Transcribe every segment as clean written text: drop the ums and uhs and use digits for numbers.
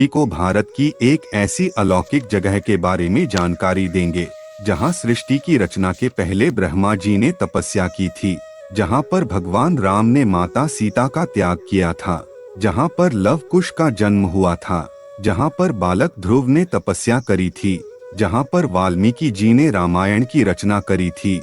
को भारत की एक ऐसी अलौकिक जगह के बारे में जानकारी देंगे जहां सृष्टि की रचना के पहले ब्रह्मा जी ने तपस्या की थी, जहां पर भगवान राम ने माता सीता का त्याग किया था, जहां पर लव कुश का जन्म हुआ था, जहां पर बालक ध्रुव ने तपस्या करी थी, जहां पर वाल्मीकि जी ने रामायण की रचना करी थी।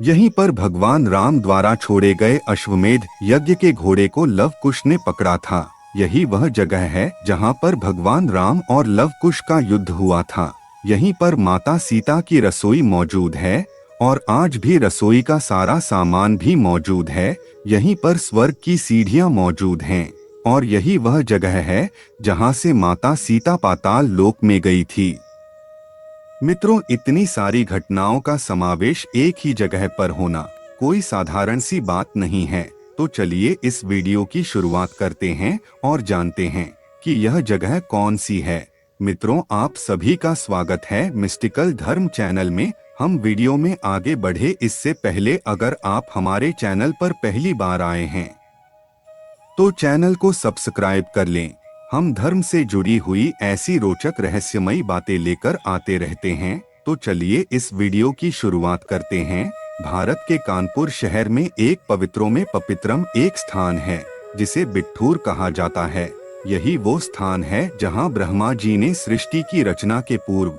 यहीं पर भगवान राम द्वारा छोड़े गए अश्वमेध यज्ञ के घोड़े को लव कुश ने पकड़ा था। यही वह जगह है जहां पर भगवान राम और लव कुश का युद्ध हुआ था। यहीं पर माता सीता की रसोई मौजूद है और आज भी रसोई का सारा सामान भी मौजूद है। यहीं पर स्वर्ग की सीढ़ियां मौजूद हैं और यही वह जगह है जहां से माता सीता पाताल लोक में गई थी। मित्रों, इतनी सारी घटनाओं का समावेश एक ही जगह पर होना कोई साधारण सी बात नहीं है। तो चलिए इस वीडियो की शुरुआत करते हैं और जानते हैं कि यह जगह कौन सी है। मित्रों, आप सभी का स्वागत है मिस्टिकल धर्म चैनल में। हम वीडियो में आगे बढ़े इससे पहले अगर आप हमारे चैनल पर पहली बार आए हैं तो चैनल को सब्सक्राइब कर लें। हम धर्म से जुड़ी हुई ऐसी रोचक रहस्यमयी बातें लेकर आते रहते हैं। तो चलिए इस वीडियो की शुरुआत करते हैं। भारत के कानपुर शहर में एक पवित्रों में पवित्रम एक स्थान है जिसे बिट्ठूर कहा जाता है। यही वो स्थान है जहां ब्रह्मा जी ने सृष्टि की रचना के पूर्व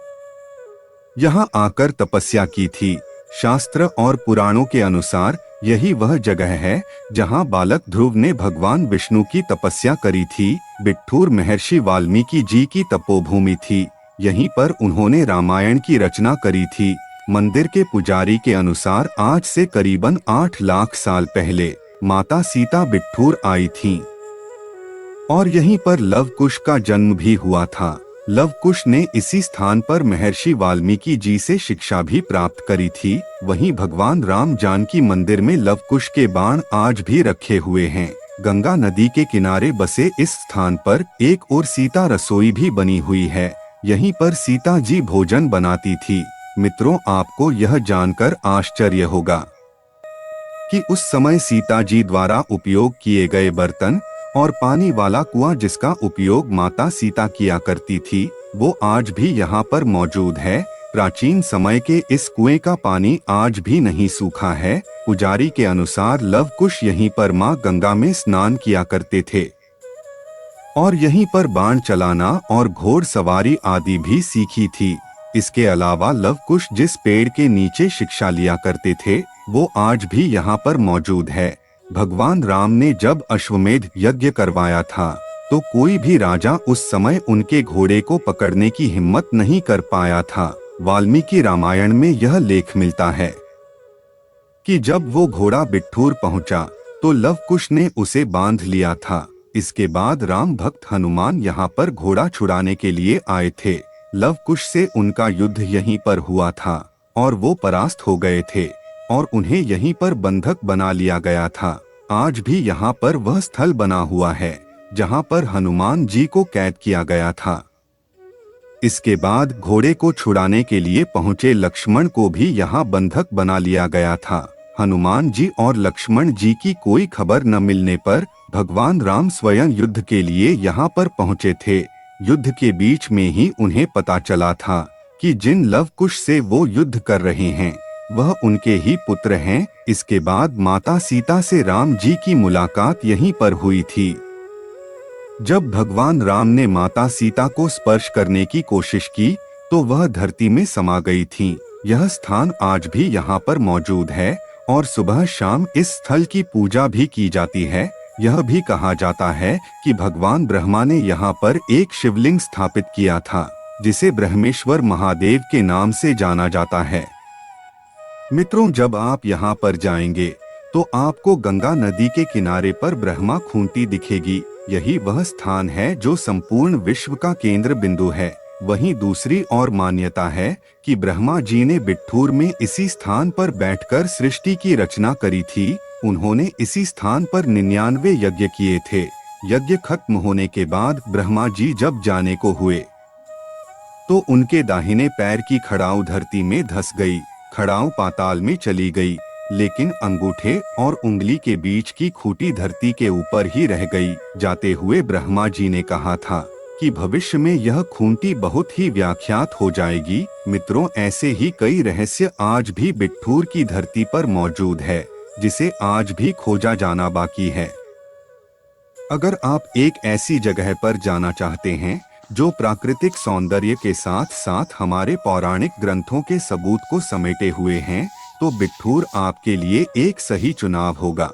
यहां आकर तपस्या की थी। शास्त्र और पुराणों के अनुसार यही वह जगह है जहां बालक ध्रुव ने भगवान विष्णु की तपस्या करी थी। बिट्ठूर महर्षि वाल्मीकि जी की तपोभूमि थी। यहीं पर उन्होंने रामायण की रचना करी थी। मंदिर के पुजारी के अनुसार आज से करीबन 8 लाख साल पहले माता सीता बिट्ठूर आई थीं और यहीं पर लव कुश का जन्म भी हुआ था। लव कुश ने इसी स्थान पर महर्षि वाल्मीकि जी से शिक्षा भी प्राप्त करी थी। वहीं भगवान राम जानकी मंदिर में लव कुश के बाण आज भी रखे हुए हैं। गंगा नदी के किनारे बसे इस स्थान पर एक और सीता रसोई भी बनी हुई है। यहीं पर सीता जी भोजन बनाती थी। मित्रों, आपको यह जानकर आश्चर्य होगा कि उस समय सीता जी द्वारा उपयोग किए गए बर्तन और पानी वाला कुआं जिसका उपयोग माता सीता किया करती थी, वो आज भी यहाँ पर मौजूद है। प्राचीन समय के इस कुएं का पानी आज भी नहीं सूखा है। पुजारी के अनुसार लव कुश यहीं पर मां गंगा में स्नान किया करते थे और यहीं पर बाण चलाना और घोड़ सवारी आदि भी सीखी थी। इसके अलावा लव कुश जिस पेड़ के नीचे शिक्षा लिया करते थे वो आज भी यहाँ पर मौजूद है। भगवान राम ने जब अश्वमेध यज्ञ करवाया था तो कोई भी राजा उस समय उनके घोड़े को पकड़ने की हिम्मत नहीं कर पाया था। वाल्मीकि रामायण में यह लेख मिलता है कि जब वो घोड़ा बिट्ठूर पहुंचा तो लव कुश ने उसे बांध लिया था। इसके बाद राम भक्त हनुमान यहाँ पर घोड़ा छुड़ाने के लिए आए थे। लव कुश से उनका युद्ध यहीं पर हुआ था और वो परास्त हो गए थे और उन्हें यहीं पर बंधक बना लिया गया था। आज भी यहाँ पर वह स्थल बना हुआ है जहाँ पर हनुमान जी को कैद किया गया था। इसके बाद घोड़े को छुड़ाने के लिए पहुँचे लक्ष्मण को भी यहाँ बंधक बना लिया गया था। हनुमान जी और लक्ष्मण जी की कोई खबर न मिलने पर भगवान राम स्वयं युद्ध के लिए यहाँ पर पहुँचे थे। युद्ध के बीच में ही उन्हें पता चला था कि जिन लव कुश से वो युद्ध कर रहे हैं वह उनके ही पुत्र हैं। इसके बाद माता सीता से राम जी की मुलाकात यहीं पर हुई थी। जब भगवान राम ने माता सीता को स्पर्श करने की कोशिश की तो वह धरती में समा गई थीं। यह स्थान आज भी यहाँ पर मौजूद है और सुबह शाम इस स्थल की पूजा भी की जाती है। यह भी कहा जाता है कि भगवान ब्रह्मा ने यहाँ पर एक शिवलिंग स्थापित किया था जिसे ब्रह्मेश्वर महादेव के नाम से जाना जाता है। मित्रों, जब आप यहाँ पर जाएंगे तो आपको गंगा नदी के किनारे पर ब्रह्मा खूंटी दिखेगी। यही वह स्थान है जो संपूर्ण विश्व का केंद्र बिंदु है। वहीं दूसरी और मान्यता है कि ब्रह्मा जी ने बिट्ठूर में इसी स्थान पर बैठकर सृष्टि की रचना करी थी। उन्होंने इसी स्थान पर 99 यज्ञ किए थे। यज्ञ खत्म होने के बाद ब्रह्मा जी जब जाने को हुए तो उनके दाहिने पैर की खड़ाऊ धरती में धंस गई। खड़ाऊ पाताल में चली गई, लेकिन अंगूठे और उंगली के बीच की खूंटी धरती के ऊपर ही रह गई। जाते हुए ब्रह्मा जी ने कहा था कि भविष्य में यह खूंटी बहुत ही व्याख्यात हो जाएगी। मित्रों, ऐसे ही कई रहस्य आज भी बिठूर की धरती पर मौजूद है, जिसे आज भी खोजा जाना बाकी है। अगर आप एक ऐसी जगह पर जाना चाहते हैं जो प्राकृतिक सौंदर्य के साथ साथ हमारे पौराणिक ग्रंथों के सबूत को समेटे हुए हैं, तो बिठूर आपके लिए एक सही चुनाव होगा।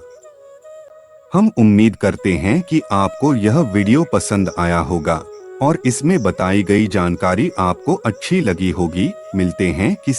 हम उम्मीद करते हैं कि आपको यह वीडियो पसंद आया होगा और इसमें बताई गई जानकारी आपको अच्छी लगी होगी। मिलते हैं किसी